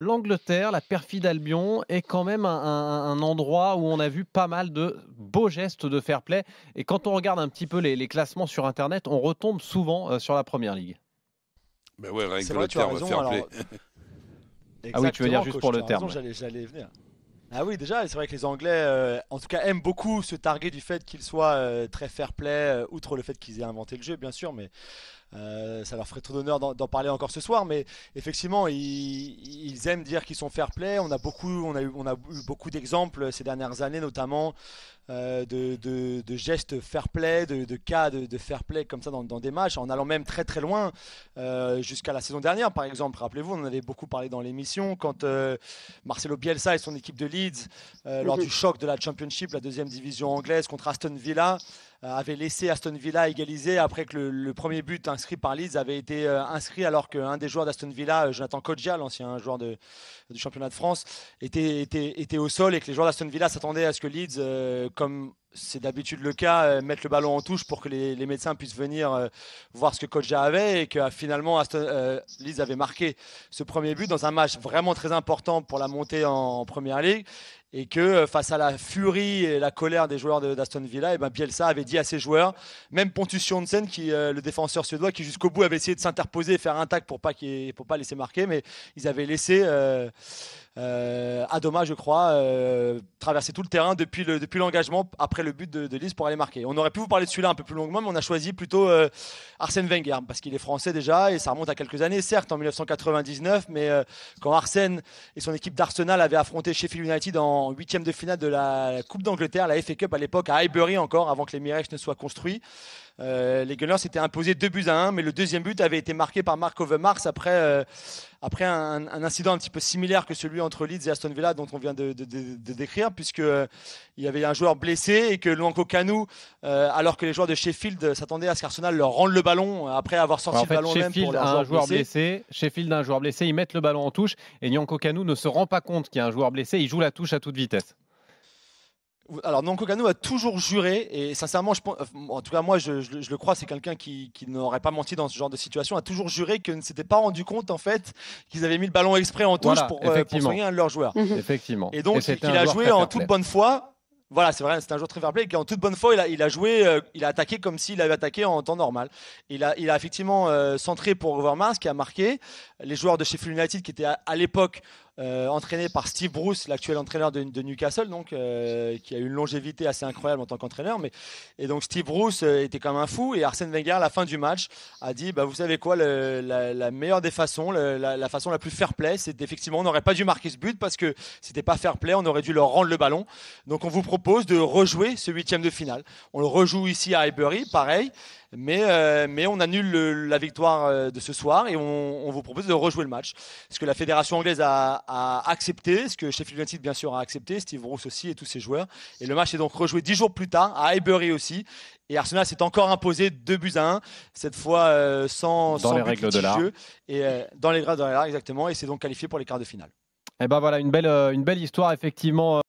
L'Angleterre, la perfide Albion, est quand même un endroit où on a vu pas mal de beaux gestes de fair play. Et quand on regarde un petit peu les classements sur Internet, on retombe souvent sur la Première Ligue. Ben ouais, rien C'est que vrai, le tu as terme raison. fair play. Alors, Ah oui, tu veux dire exactement, juste coach, pour tu le as raison, terme. Ouais. j'allais y venir. Ah oui, déjà, c'est vrai que les Anglais, en tout cas, aiment beaucoup se targuer du fait qu'ils soient très fair play, outre le fait qu'ils aient inventé le jeu, bien sûr, mais ça leur ferait trop d'honneur d'en parler encore ce soir. Mais effectivement, ils aiment dire qu'ils sont fair play. On a eu beaucoup d'exemples ces dernières années, notamment de gestes fair play, de cas de fair play comme ça dans des matchs, en allant même très très loin jusqu'à la saison dernière, par exemple. Rappelez-vous, on en avait beaucoup parlé dans l'émission quand Marcelo Bielsa et son équipe de Leeds, lors du choc de la Championship, la deuxième division anglaise contre Aston Villa, avait laissé Aston Villa égaliser après que le premier but inscrit par Leeds avait été inscrit alors qu'un des joueurs d'Aston Villa, Jonathan Kodjia, l'ancien joueur du championnat de France, était au sol et que les joueurs d'Aston Villa s'attendaient à ce que Leeds, comme c'est d'habitude le cas, mettre le ballon en touche pour que les médecins puissent venir voir ce que Kodjia avait et que finalement Leeds avait marqué ce premier but dans un match vraiment très important pour la montée en Première Ligue et que face à la furie et la colère des joueurs d'Aston Villa, et ben Bielsa avait dit à ses joueurs, même Pontus Jansson, le défenseur suédois, qui jusqu'au bout avait essayé de s'interposer et faire un tac pour pas laisser marquer, mais ils avaient laissé Adoma, je crois, traverser tout le terrain depuis l'engagement après le but de Leeds pour aller marquer. On aurait pu vous parler de celui-là un peu plus longuement, mais on a choisi plutôt Arsène Wenger parce qu'il est français déjà et ça remonte à quelques années, certes en 1999, mais quand Arsène et son équipe d'Arsenal avaient affronté Sheffield United en huitième de finale de la Coupe d'Angleterre, la FA Cup à l'époque à Highbury encore, avant que les L'Emirates ne soient construits. Les Gunners s'étaient imposés 2-1, mais le deuxième but avait été marqué par Mark Overmars après un incident un petit peu similaire que celui entre Leeds et Aston Villa dont on vient de décrire, puisque il y avait un joueur blessé et que Nwankwo Kanu, alors que les joueurs de Sheffield s'attendaient à ce qu'Arsenal leur rende le ballon après avoir Ouais, sorti en le fait, ballon eux-mêmes pour Sheffield leur a un joueur joueur blessé. blessé. Sheffield a un joueur blessé. Ils mettent le ballon en touche et Nyanko Kanu ne se rend pas compte qu'il y a un joueur blessé. Il joue la touche à toute vitesse. Alors Nwankwo Kanu a toujours juré, et sincèrement, en tout cas moi je le crois, c'est quelqu'un qui n'aurait pas menti dans ce genre de situation, a toujours juré qu'il ne s'était pas rendu compte en fait qu'ils avaient mis le ballon exprès en touche Voilà, pour effectivement. soigner un de leurs joueurs. Effectivement. Et Et donc c'était qu'il un a joueur joué très en fair toute play. bonne foi. Voilà, c'est vrai, c'est un joueur très fair play. Et en toute bonne foi, il a joué, il a attaqué comme s'il avait attaqué en temps normal. Il a effectivement centré pour Overmars qui a marqué. Les joueurs de Sheffield United qui étaient à l'époque entraînés par Steve Bruce, l'actuel entraîneur de Newcastle, donc qui a eu une longévité assez incroyable en tant qu'entraîneur. Et donc Steve Bruce était comme un fou. Et Arsène Wenger, à la fin du match, a dit bah, vous savez quoi, la meilleure des façons, la façon la plus fair play, c'est effectivement, on n'aurait pas dû marquer ce but parce que c'était pas fair play, on aurait dû leur rendre le ballon. Donc on vous propose de rejouer ce huitième de finale. On le rejoue ici à Highbury, pareil, mais on annule la victoire de ce soir et on vous propose de rejouer le match. Ce que la fédération anglaise a accepté, ce que Sheffield United bien sûr a accepté, Steve Bruce aussi et tous ses joueurs. Et le match est donc rejoué 10 jours plus tard à Highbury aussi. Et Arsenal s'est encore imposé 2-1, cette fois Dans sans les but règles de l'art. litigieux, et dans les grades de l'art exactement, et c'est donc qualifié pour les quarts de finale. Et ben voilà, une belle histoire effectivement.